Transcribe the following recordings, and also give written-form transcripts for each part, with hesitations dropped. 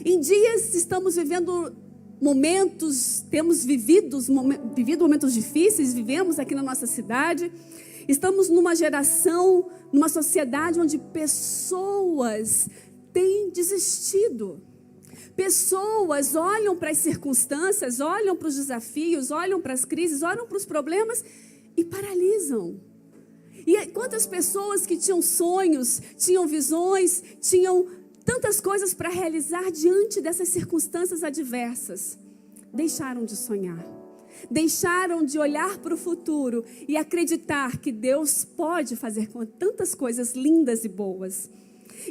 Em dias estamos vivendo momentos, temos vivido momentos difíceis, vivemos aqui na nossa cidade. Estamos numa geração, numa sociedade onde pessoas têm desistido. Pessoas olham para as circunstâncias, olham para os desafios, olham para as crises, olham para os problemas e paralisam. E quantas pessoas que tinham sonhos, tinham visões, tinham tantas coisas para realizar diante dessas circunstâncias adversas, deixaram de sonhar, deixaram de olhar para o futuro e acreditar que Deus pode fazer com tantas coisas lindas e boas.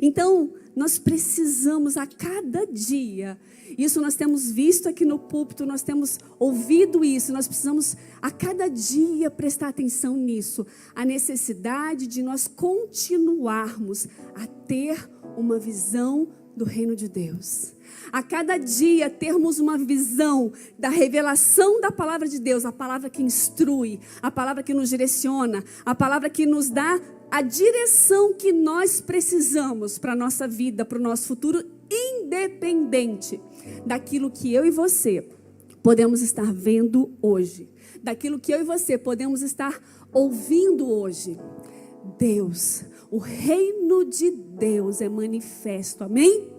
Então, nós precisamos a cada dia, isso nós temos visto aqui no púlpito, nós temos ouvido isso, nós precisamos a cada dia prestar atenção nisso, a necessidade de nós continuarmos a ter uma visão do reino de Deus. A cada dia termos uma visão da revelação da palavra de Deus, a palavra que instrui, a palavra que nos direciona, a palavra que nos dá a direção que nós precisamos para a nossa vida, para o nosso futuro, independente daquilo que eu e você podemos estar vendo hoje, daquilo que eu e você podemos estar ouvindo hoje. Deus, o reino de Deus é manifesto, amém?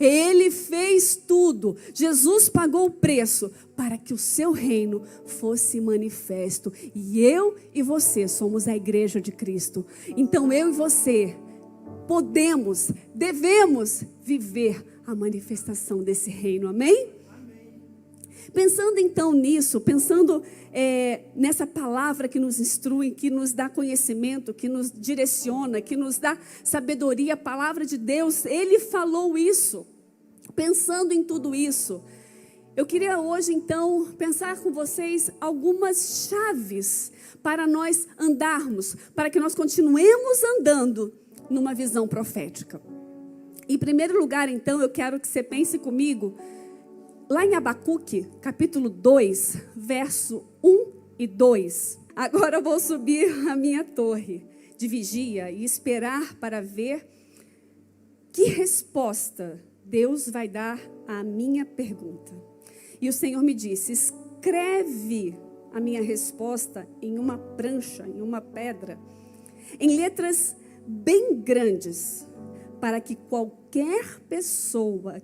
Ele fez tudo, Jesus pagou o preço para que o seu reino fosse manifesto. E eu e você somos a igreja de Cristo. Então eu e você podemos, devemos viver a manifestação desse reino, amém? Pensando então nisso, pensando nessa palavra que nos instrui, que nos dá conhecimento, que nos direciona, que nos dá sabedoria, a palavra de Deus, Ele falou isso. Pensando em tudo isso, eu queria hoje então pensar com vocês algumas chaves para nós andarmos, para que nós continuemos andando numa visão profética. Em primeiro lugar então, eu quero que você pense comigo lá em Abacuque, capítulo 2, verso 1 e 2. Agora eu vou subir a minha torre de vigia e esperar para ver que resposta Deus vai dar à minha pergunta. E o Senhor me disse: escreve a minha resposta em uma prancha, em uma pedra, em letras bem grandes, para que qualquer pessoa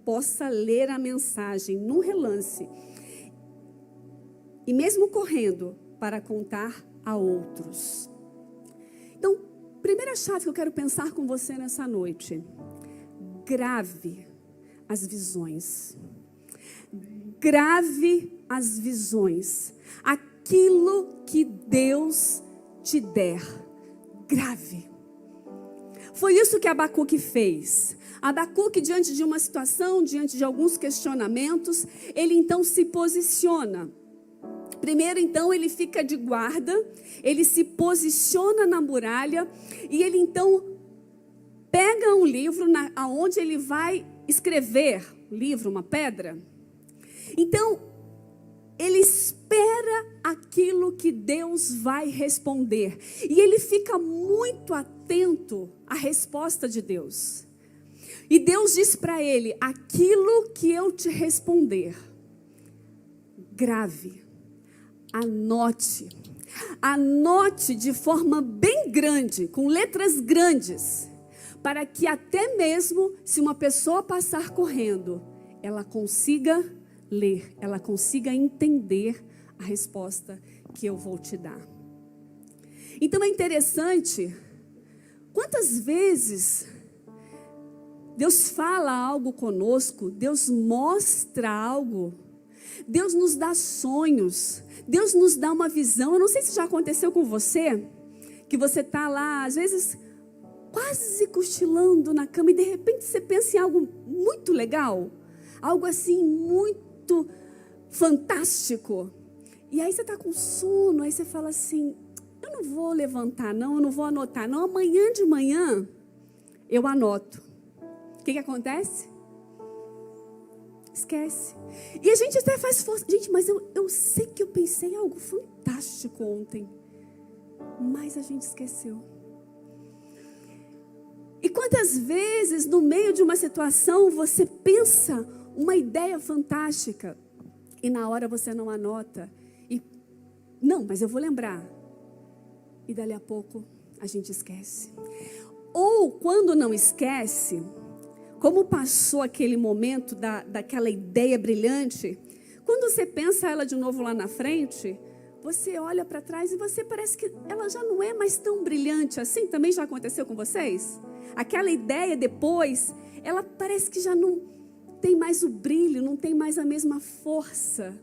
possa ler a mensagem num relance e mesmo correndo para contar a outros. Então, primeira chave que eu quero pensar com você nessa noite: grave as visões. Grave as visões. Aquilo que Deus te der, grave. Foi isso que Abacuque fez. Abacuque, diante de uma situação, diante de alguns questionamentos, ele então se posiciona. Primeiro, então, ele fica de guarda, ele se posiciona na muralha e ele então pega um livro aonde ele vai escrever, um livro, uma pedra. Então, ele espera aquilo que Deus vai responder e ele fica muito atento à resposta de Deus. E Deus diz para ele: aquilo que eu te responder, grave, anote de forma bem grande, com letras grandes, para que até mesmo se uma pessoa passar correndo, ela consiga ler, ela consiga entender a resposta que eu vou te dar. Então é interessante, quantas vezes Deus fala algo conosco, Deus mostra algo, Deus nos dá sonhos, Deus nos dá uma visão. Eu não sei se já aconteceu com você, que você está lá, às vezes, quase cochilando na cama e de repente você pensa em algo muito legal, algo assim muito fantástico. E aí você está com sono, aí você fala assim: eu não vou levantar não, eu não vou anotar não, amanhã de manhã eu anoto. O que acontece? Esquece. E a gente até faz força. Gente, mas eu sei que eu pensei em algo fantástico ontem, mas a gente esqueceu. E quantas vezes, no meio de uma situação, você pensa uma ideia fantástica e na hora você não anota. E, não, mas eu vou lembrar. E dali a pouco a gente esquece. Ou quando não esquece, como passou aquele momento daquela ideia brilhante, quando você pensa ela de novo lá na frente, você olha para trás e você parece que ela já não é mais tão brilhante assim. Também já aconteceu com vocês? Aquela ideia depois, ela parece que já não tem mais o brilho, não tem mais a mesma força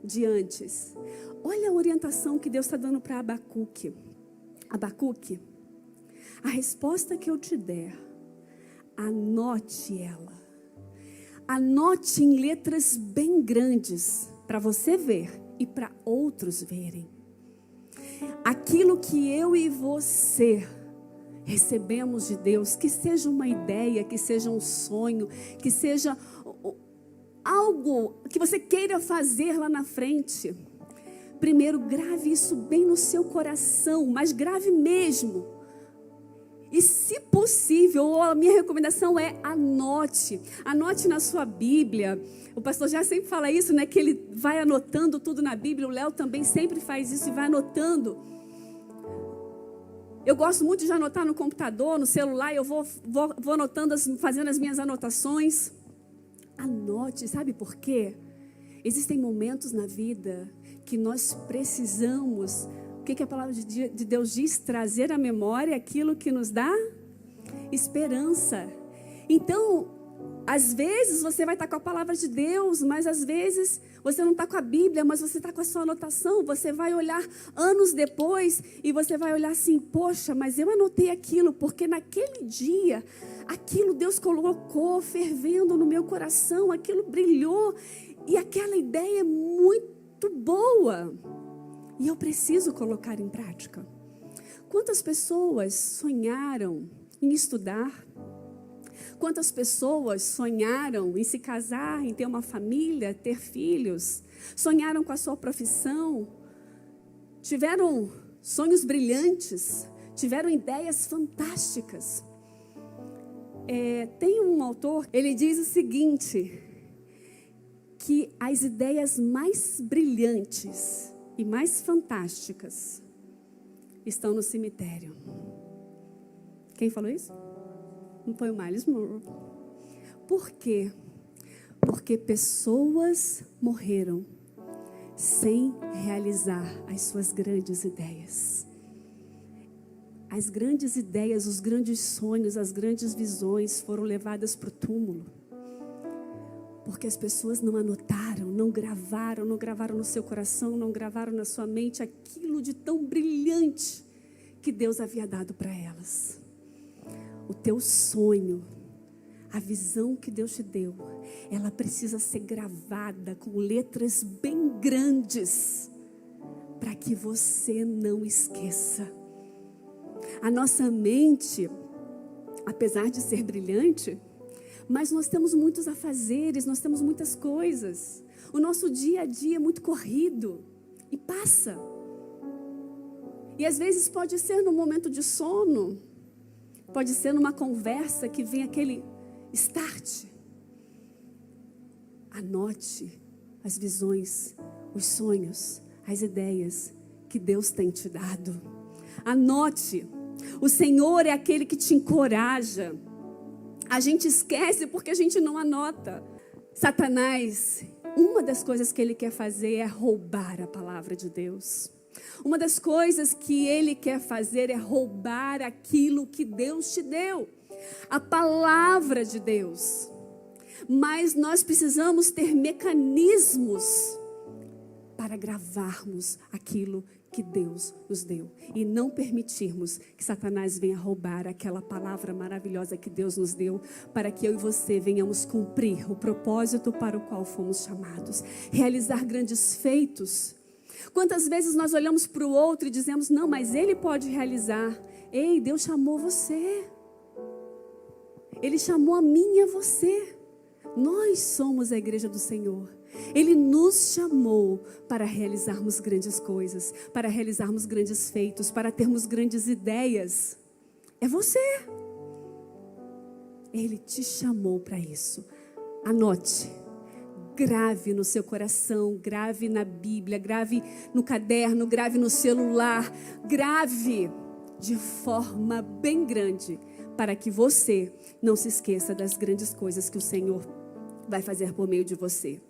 de antes. Olha a orientação que Deus está dando para Abacuque. Abacuque, a resposta que eu te der, anote ela. Anote em letras bem grandes para você ver e para outros verem. Aquilo que eu e você recebemos de Deus, que seja uma ideia, que seja um sonho, que seja algo que você queira fazer lá na frente. Primeiro, grave isso bem no seu coração, mas grave mesmo. E se possível, a minha recomendação é anote. Anote na sua Bíblia. O pastor já sempre fala isso, né? Que ele vai anotando tudo na Bíblia. O Léo também sempre faz isso e vai anotando. Eu gosto muito de anotar no computador, no celular. Eu vou anotando, fazendo as minhas anotações. Anote, sabe por quê? Existem momentos na vida que nós precisamos... O que a palavra de Deus diz? Trazer à memória aquilo que nos dá esperança. Então, às vezes você vai estar com a palavra de Deus, mas às vezes você não está com a Bíblia, mas você está com a sua anotação. Você vai olhar anos depois e você vai olhar assim, poxa, mas eu anotei aquilo, porque naquele dia, aquilo Deus colocou fervendo no meu coração, aquilo brilhou e aquela ideia é muito boa. E eu preciso colocar em prática. Quantas pessoas sonharam em estudar? Quantas pessoas sonharam em se casar, em ter uma família, ter filhos? Sonharam com a sua profissão? Tiveram sonhos brilhantes? Tiveram ideias fantásticas? Tem um autor, ele diz o seguinte, que as ideias mais brilhantes e mais fantásticas estão no cemitério. Quem falou isso? Não foi o Miles Monroe. Por quê? Porque pessoas morreram sem realizar as suas grandes ideias. As grandes ideias, os grandes sonhos, as grandes visões foram levadas para o túmulo. Porque as pessoas não anotaram, não gravaram no seu coração, não gravaram na sua mente aquilo de tão brilhante que Deus havia dado para elas. O teu sonho, a visão que Deus te deu, ela precisa ser gravada com letras bem grandes, para que você não esqueça. A nossa mente, apesar de ser brilhante, mas nós temos muitos afazeres, nós temos muitas coisas. O nosso dia a dia é muito corrido e passa. E às vezes pode ser num momento de sono, pode ser numa conversa que vem aquele start. Anote as visões, os sonhos, as ideias que Deus tem te dado. Anote. O Senhor é aquele que te encoraja. A gente esquece porque a gente não anota. Satanás, uma das coisas que ele quer fazer é roubar a palavra de Deus. Uma das coisas que ele quer fazer é roubar aquilo que Deus te deu. A palavra de Deus. Mas nós precisamos ter mecanismos para gravarmos aquilo que Deus nos deu e não permitirmos que Satanás venha roubar aquela palavra maravilhosa que Deus nos deu, para que eu e você venhamos cumprir o propósito para o qual fomos chamados, realizar grandes feitos. Quantas vezes nós olhamos para o outro e dizemos, não, mas ele pode realizar. Ei, Deus chamou você, Ele chamou a mim e a você. Nós somos a igreja do Senhor. Ele nos chamou para realizarmos grandes coisas, para realizarmos grandes feitos, para termos grandes ideias. É você. Ele te chamou para isso. Anote, grave no seu coração, grave na Bíblia, grave no caderno, grave no celular, grave de forma bem grande, para que você não se esqueça das grandes coisas que o Senhor vai fazer por meio de você.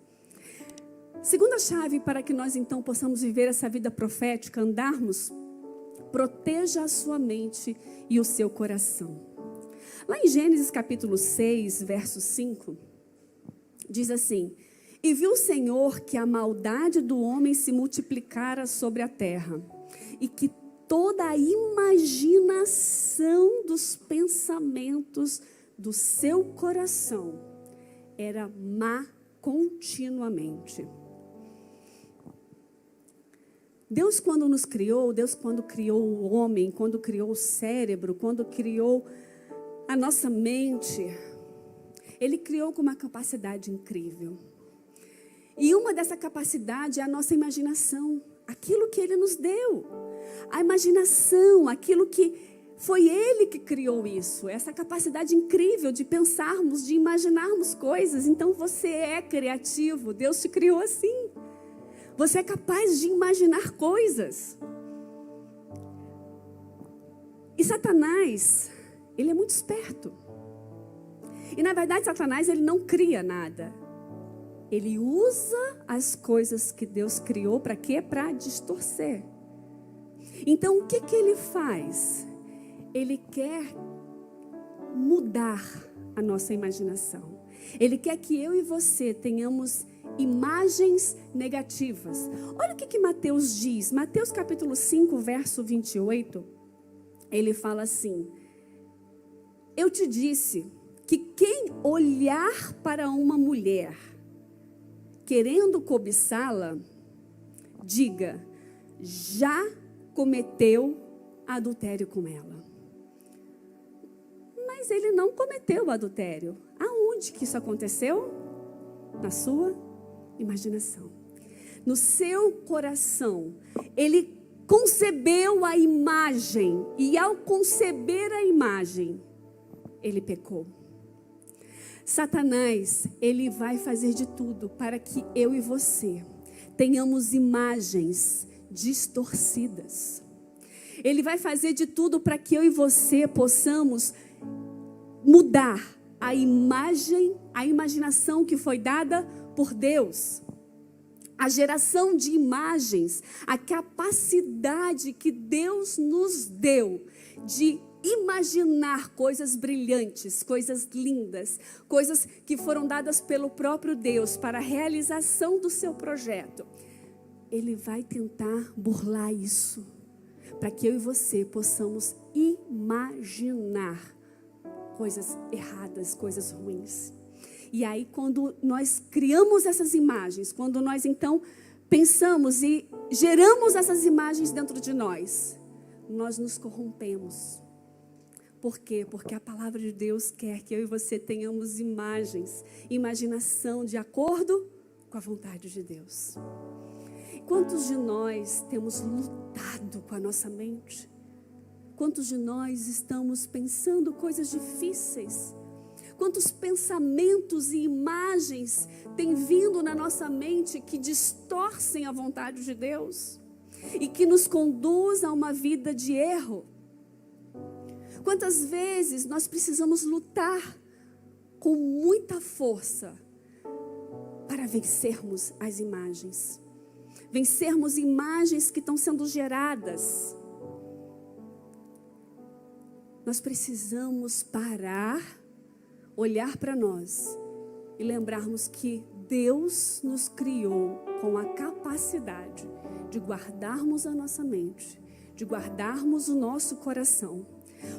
Segunda chave para que nós então possamos viver essa vida profética, andarmos, proteja a sua mente e o seu coração. Lá em Gênesis capítulo 6, verso 5, diz assim: e viu o Senhor que a maldade do homem se multiplicara sobre a terra, e que toda a imaginação dos pensamentos do seu coração era má continuamente. Deus, quando nos criou, Deus, quando criou o homem, quando criou o cérebro, quando criou a nossa mente, Ele criou com uma capacidade incrível. E uma dessa capacidade é a nossa imaginação, aquilo que Ele nos deu. A imaginação, aquilo que foi Ele que criou isso, essa capacidade incrível de pensarmos, de imaginarmos coisas. Então você é criativo, Deus te criou assim. Você é capaz de imaginar coisas. E Satanás, ele é muito esperto. E na verdade Satanás, ele não cria nada. Ele usa as coisas que Deus criou para quê? Para distorcer. Então o que ele faz? Ele quer mudar a nossa imaginação. Ele quer que eu e você tenhamos imagens negativas. Olha o que Mateus diz. Mateus capítulo 5, verso 28. Ele fala assim: eu te disse que quem olhar para uma mulher querendo cobiçá-la, diga, já cometeu adultério com ela. Mas ele não cometeu adultério. Aonde que isso aconteceu? Na sua imaginação. No seu coração. Ele concebeu a imagem. E ao conceber a imagem, ele pecou. Satanás, ele vai fazer de tudo para que eu e você tenhamos imagens distorcidas. Ele vai fazer de tudo para que eu e você possamos mudar a imagem, a imaginação que foi dada por Deus. A geração de imagens, a capacidade que Deus nos deu de imaginar coisas brilhantes, coisas lindas, coisas que foram dadas pelo próprio Deus para a realização do seu projeto. Ele vai tentar burlar isso, para que eu e você possamos imaginar coisas erradas, coisas ruins. E aí, quando nós criamos essas imagens, quando nós então pensamos e geramos essas imagens dentro de nós nos corrompemos. Por quê? Porque a palavra de Deus quer que eu e você tenhamos imagens, imaginação de acordo com a vontade de Deus. Quantos de nós temos lutado com a nossa mente? Quantos de nós estamos pensando coisas difíceis? Quantos pensamentos e imagens têm vindo na nossa mente que distorcem a vontade de Deus e que nos conduz a uma vida de erro? Quantas vezes nós precisamos lutar com muita força para vencermos as imagens? Vencermos imagens que estão sendo geradas. Nós precisamos parar, olhar para nós e lembrarmos que Deus nos criou com a capacidade de guardarmos a nossa mente, de guardarmos o nosso coração.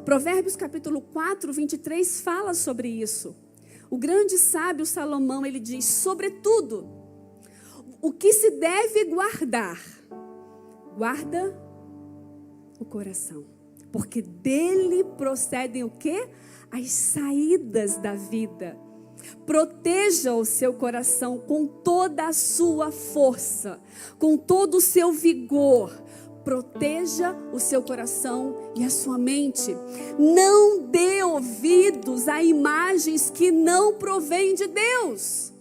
Provérbios capítulo 4, 23 fala sobre isso. O grande sábio Salomão, ele diz, sobretudo, o que se deve guardar, guarda o coração, porque dele procedem o quê? As saídas da vida. Proteja o seu coração com toda a sua força, com todo o seu vigor. Proteja o seu coração e a sua mente. Não dê ouvidos a imagens que não provêm de Deus.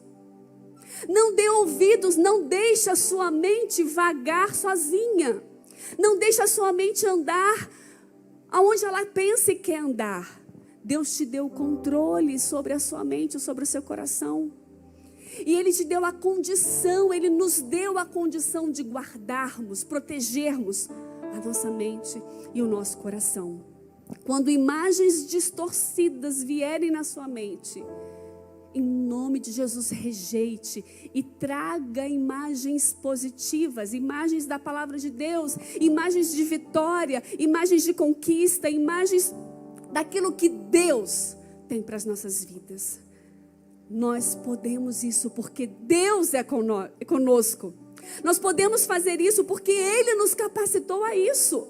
Não dê ouvidos, não deixe a sua mente vagar sozinha. Não deixe a sua mente andar aonde ela pensa e quer andar. Deus te deu o controle sobre a sua mente, sobre o seu coração. E Ele te deu a condição, Ele nos deu a condição de guardarmos, protegermos a nossa mente e o nosso coração. Quando imagens distorcidas vierem na sua mente, em nome de Jesus, rejeite e traga imagens positivas, imagens da palavra de Deus, imagens de vitória, imagens de conquista, imagens daquilo que Deus tem para as nossas vidas. Nós podemos isso porque Deus é conosco. Nós podemos fazer isso porque Ele nos capacitou a isso.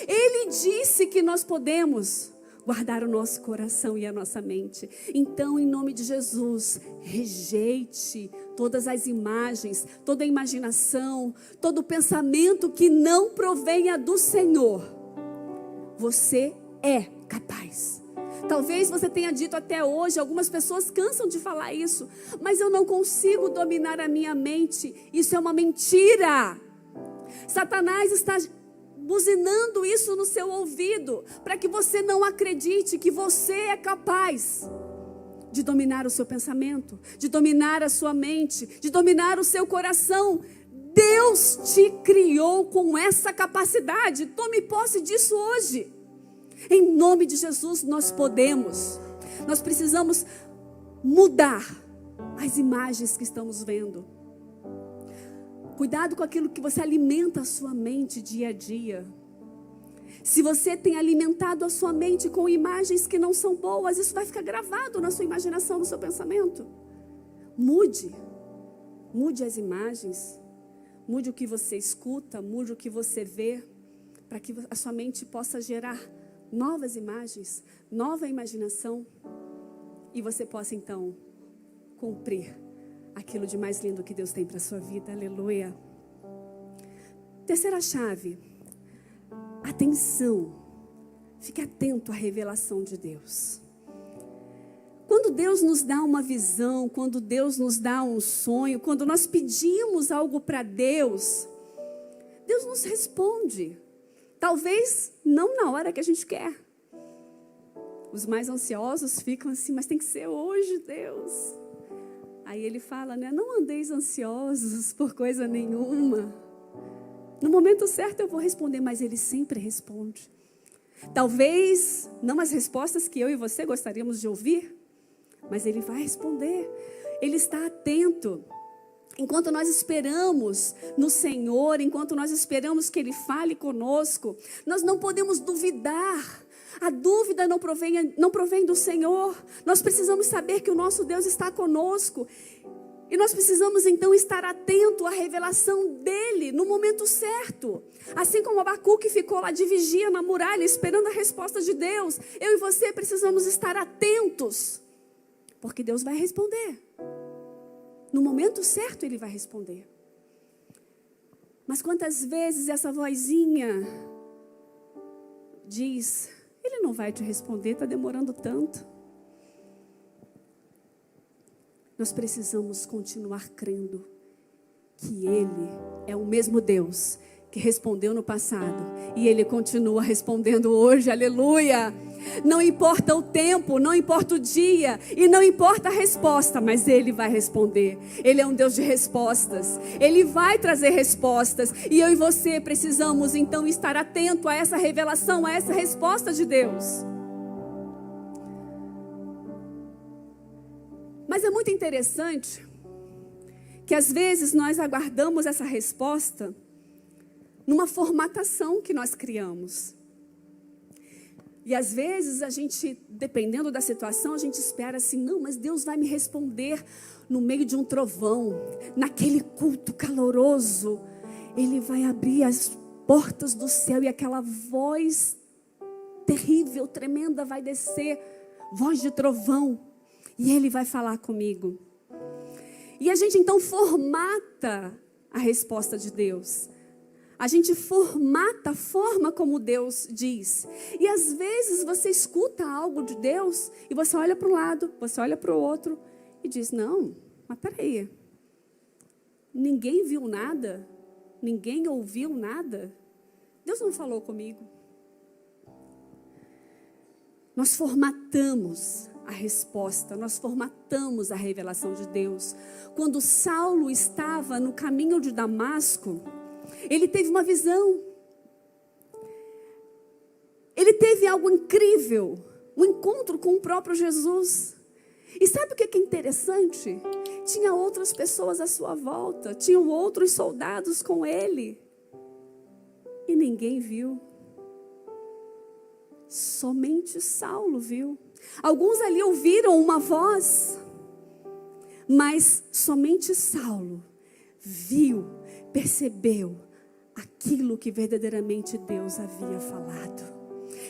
Ele disse que nós podemos guardar o nosso coração e a nossa mente. Então, em nome de Jesus, rejeite todas as imagens, toda a imaginação, todo o pensamento que não provenha do Senhor. Você é capaz. Talvez você tenha dito até hoje, algumas pessoas cansam de falar isso, mas eu não consigo dominar a minha mente. Isso é uma mentira. Satanás está buzinando isso no seu ouvido, para que você não acredite que você é capaz de dominar o seu pensamento, de dominar a sua mente, de dominar o seu coração. Deus te criou com essa capacidade. Tome posse disso hoje. Em nome de Jesus nós podemos. Nós precisamos mudar as imagens que estamos vendo. Cuidado com aquilo que você alimenta a sua mente dia a dia. Se você tem alimentado a sua mente com imagens que não são boas, isso vai ficar gravado na sua imaginação, no seu pensamento. Mude as imagens, mude o que você escuta, mude o que você vê, para que a sua mente possa gerar novas imagens, nova imaginação, e você possa então cumprir aquilo de mais lindo que Deus tem para a sua vida. Aleluia. Terceira chave. Atenção. Fique atento à revelação de Deus. Quando Deus nos dá uma visão, quando Deus nos dá um sonho, quando nós pedimos algo para Deus, Deus nos responde. Talvez não na hora que a gente quer. Os mais ansiosos ficam assim, mas tem que ser hoje, Deus. Aí Ele fala, né? Não andeis ansiosos por coisa nenhuma. No momento certo eu vou responder, mas Ele sempre responde. Talvez não as respostas que eu e você gostaríamos de ouvir, mas Ele vai responder. Ele está atento. Enquanto nós esperamos no Senhor, enquanto nós esperamos que Ele fale conosco, nós não podemos duvidar. A dúvida não provém do Senhor. Nós precisamos saber que o nosso Deus está conosco. E nós precisamos então estar atento à revelação dEle no momento certo. Assim como Abacuque ficou lá de vigia na muralha, esperando a resposta de Deus, eu e você precisamos estar atentos, porque Deus vai responder. No momento certo Ele vai responder. Mas quantas vezes essa vozinha diz, Ele não vai te responder, está demorando tanto. Nós precisamos continuar crendo que Ele é o mesmo Deus que respondeu no passado e Ele continua respondendo hoje, aleluia. Não importa o tempo, não importa o dia e não importa a resposta, mas Ele vai responder. Ele é um Deus de respostas, Ele vai trazer respostas e eu e você precisamos então estar atento a essa revelação, a essa resposta de Deus. Mas é muito interessante que às vezes nós aguardamos essa resposta numa formatação que nós criamos. E às vezes a gente, dependendo da situação, a gente espera assim, não, mas Deus vai me responder no meio de um trovão, naquele culto caloroso. Ele vai abrir as portas do céu e aquela voz terrível, tremenda vai descer, voz de trovão, e Ele vai falar comigo. E a gente então formata a resposta de Deus. A gente formata a forma como Deus diz. E às vezes você escuta algo de Deus e você olha para um lado, você olha para o outro e diz, não, mas peraí. Ninguém viu nada? Ninguém ouviu nada? Deus não falou comigo. Nós formatamos a resposta, nós formatamos a revelação de Deus. Quando Saulo estava no caminho de Damasco, ele teve uma visão. Ele teve algo incrível, um encontro com o próprio Jesus. E sabe o que é interessante? Tinha outras pessoas à sua volta, tinham outros soldados com ele. E ninguém viu. Somente Saulo viu. Alguns ali ouviram uma voz, mas somente Saulo viu, percebeu aquilo que verdadeiramente Deus havia falado.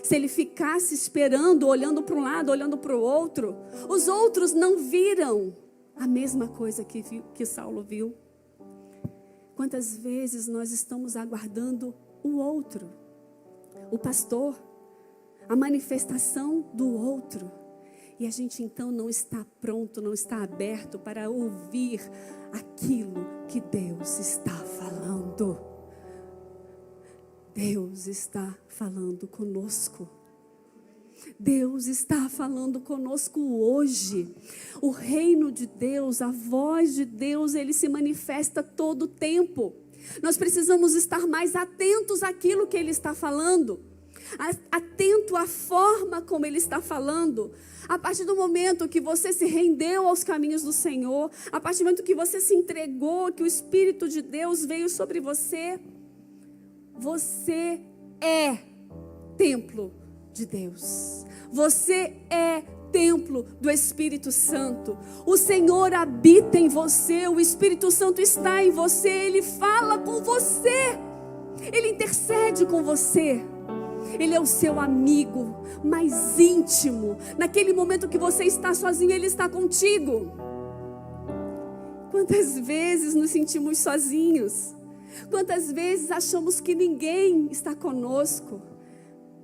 Se ele ficasse esperando, olhando para um lado, olhando para o outro, os outros não viram a mesma coisa que Saulo viu. Quantas vezes nós estamos aguardando o outro, o pastor, a manifestação do outro, e a gente então não está pronto, não está aberto para ouvir aquilo que Deus está falando. Deus está falando conosco. Deus está falando conosco hoje. O reino de Deus, a voz de Deus, ele se manifesta todo o tempo. Nós precisamos estar mais atentos àquilo que ele está falando. Atento à forma como ele está falando. A partir do momento que você se rendeu aos caminhos do Senhor, a partir do momento que você se entregou, que o Espírito de Deus veio sobre você, você é templo de Deus. Você é templo do Espírito Santo. O Senhor habita em você, o Espírito Santo está em você, ele fala com você, ele intercede com você. Ele é o seu amigo mais íntimo. Naquele momento que você está sozinho, ele está contigo. Quantas vezes nos sentimos sozinhos? Quantas vezes achamos que ninguém está conosco?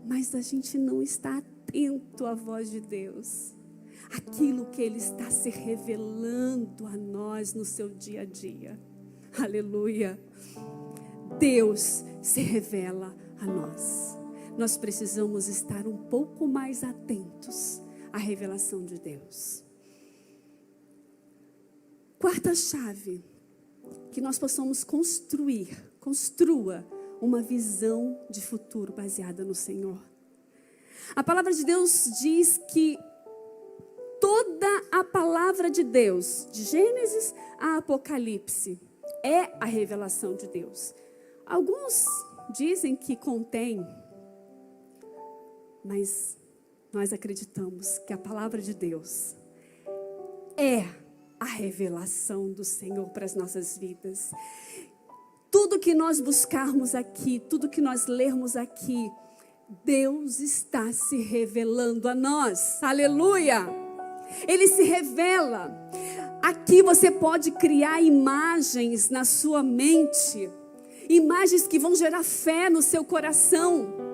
Mas a gente não está atento à voz de Deus. Aquilo que ele está se revelando a nós no seu dia a dia. Aleluia. Deus se revela a nós. Nós precisamos estar um pouco mais atentos à revelação de Deus. Quarta chave, que nós possamos construa uma visão de futuro baseada no Senhor. A palavra de Deus diz que toda a palavra de Deus, de Gênesis a Apocalipse, é a revelação de Deus. Alguns dizem que contém, mas nós acreditamos que a palavra de Deus é a revelação do Senhor para as nossas vidas. Tudo que nós buscarmos aqui, tudo que nós lermos aqui, Deus está se revelando a nós. Aleluia! Ele se revela. Aqui você pode criar imagens na sua mente, imagens que vão gerar fé no seu coração.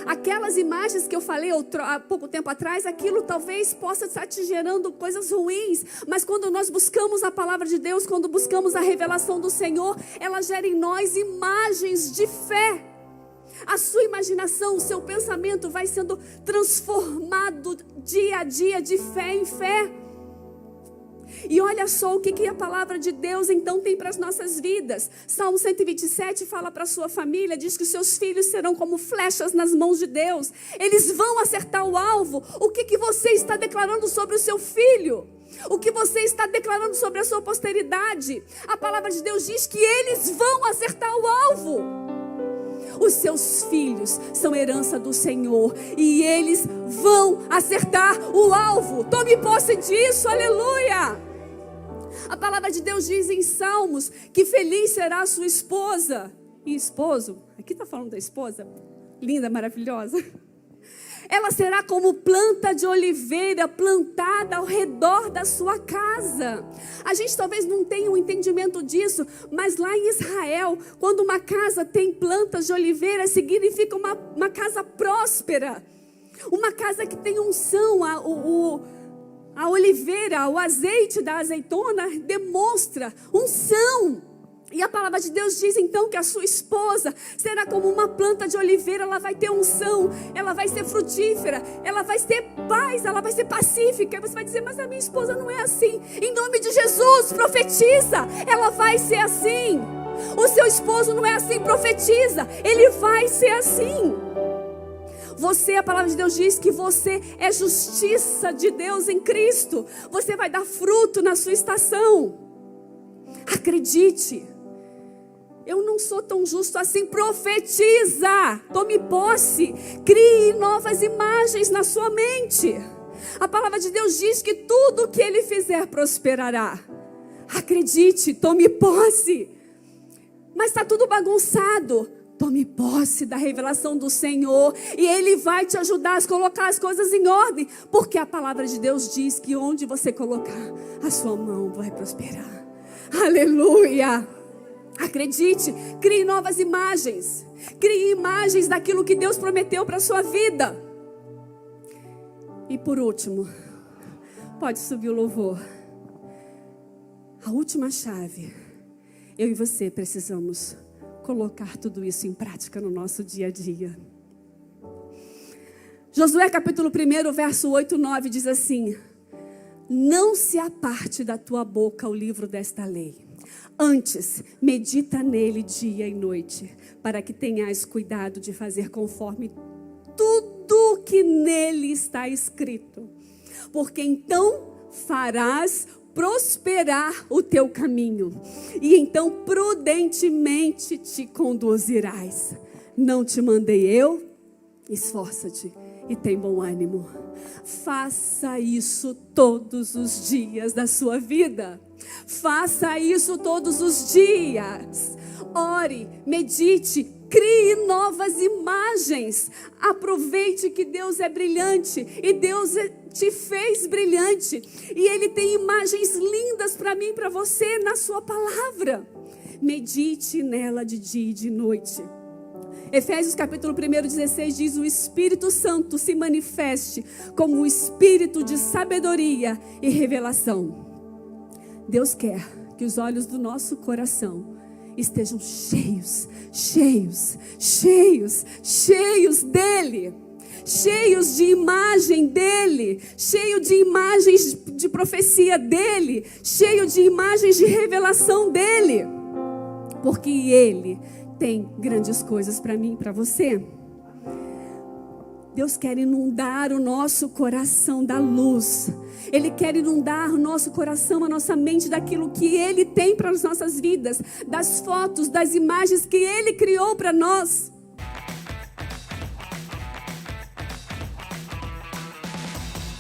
Aquelas imagens que eu falei há pouco tempo atrás, aquilo talvez possa estar te gerando coisas ruins. Mas quando nós buscamos a palavra de Deus, quando buscamos a revelação do Senhor, ela gera em nós imagens de fé. A sua imaginação, o seu pensamento vai sendo transformado dia a dia de fé em fé. E olha só o que a palavra de Deus então tem para as nossas vidas. Salmo 127 fala para a sua família, diz que os seus filhos serão como flechas nas mãos de Deus. Eles vão acertar o alvo. O que você está declarando sobre o seu filho? O que você está declarando sobre a sua posteridade? A palavra de Deus diz que eles vão acertar o alvo. Os seus filhos são herança do Senhor e eles vão acertar o alvo. Tome posse disso, aleluia. A palavra de Deus diz em Salmos que feliz será a sua esposa e esposo. Aqui está falando da esposa, linda, maravilhosa. Ela será como planta de oliveira plantada ao redor da sua casa. A gente talvez não tenha um entendimento disso, mas lá em Israel, quando uma casa tem plantas de oliveira, significa uma casa próspera. Uma casa que tem unção. A oliveira, o azeite da azeitona demonstra unção. E a palavra de Deus diz então que a sua esposa será como uma planta de oliveira. Ela vai ter unção, ela vai ser frutífera, ela vai ter paz, ela vai ser pacífica. E você vai dizer, mas a minha esposa não é assim. Em nome de Jesus, profetiza, ela vai ser assim. O seu esposo não é assim, profetiza, ele vai ser assim. Você, a palavra de Deus diz que você é justiça de Deus em Cristo. Você vai dar fruto na sua estação. Acredite. Eu não sou tão justo assim. Profetiza. Tome posse. Crie novas imagens na sua mente. A palavra de Deus diz que tudo o que Ele fizer prosperará. Acredite. Tome posse. Mas está tudo bagunçado. Tome posse da revelação do Senhor. E Ele vai te ajudar a colocar as coisas em ordem. Porque a palavra de Deus diz que onde você colocar a sua mão vai prosperar. Aleluia. Acredite, crie novas imagens. Crie imagens daquilo que Deus prometeu para a sua vida. E por último, pode subir o louvor. A última chave. Eu e você precisamos colocar tudo isso em prática no nosso dia a dia. Josué capítulo 1, verso 8 e 9 diz assim: não se aparte da tua boca o livro desta lei. Antes, medita nele dia e noite, para que tenhas cuidado de fazer conforme tudo que nele está escrito. Porque então farás prosperar o teu caminho, e então prudentemente te conduzirás. Não te mandei eu? Esforça-te e tem bom ânimo. Faça isso todos os dias da sua vida. Faça isso todos os dias. Ore, medite, crie novas imagens. Aproveite que Deus é brilhante e Deus te fez brilhante. E Ele tem imagens lindas para mim e para você na sua palavra. Medite nela de dia e de noite. Efésios capítulo 1:16 diz: o Espírito Santo se manifeste como o Espírito de sabedoria e revelação. Deus quer que os olhos do nosso coração estejam cheios dEle. Cheios de imagem dEle. Cheio de imagens de profecia dEle. Cheio de imagens de revelação dEle. Porque Ele tem grandes coisas para mim e para você. Deus quer inundar o nosso coração da luz. Ele quer inundar o nosso coração, a nossa mente daquilo que Ele tem para as nossas vidas. Das fotos, das imagens que Ele criou para nós.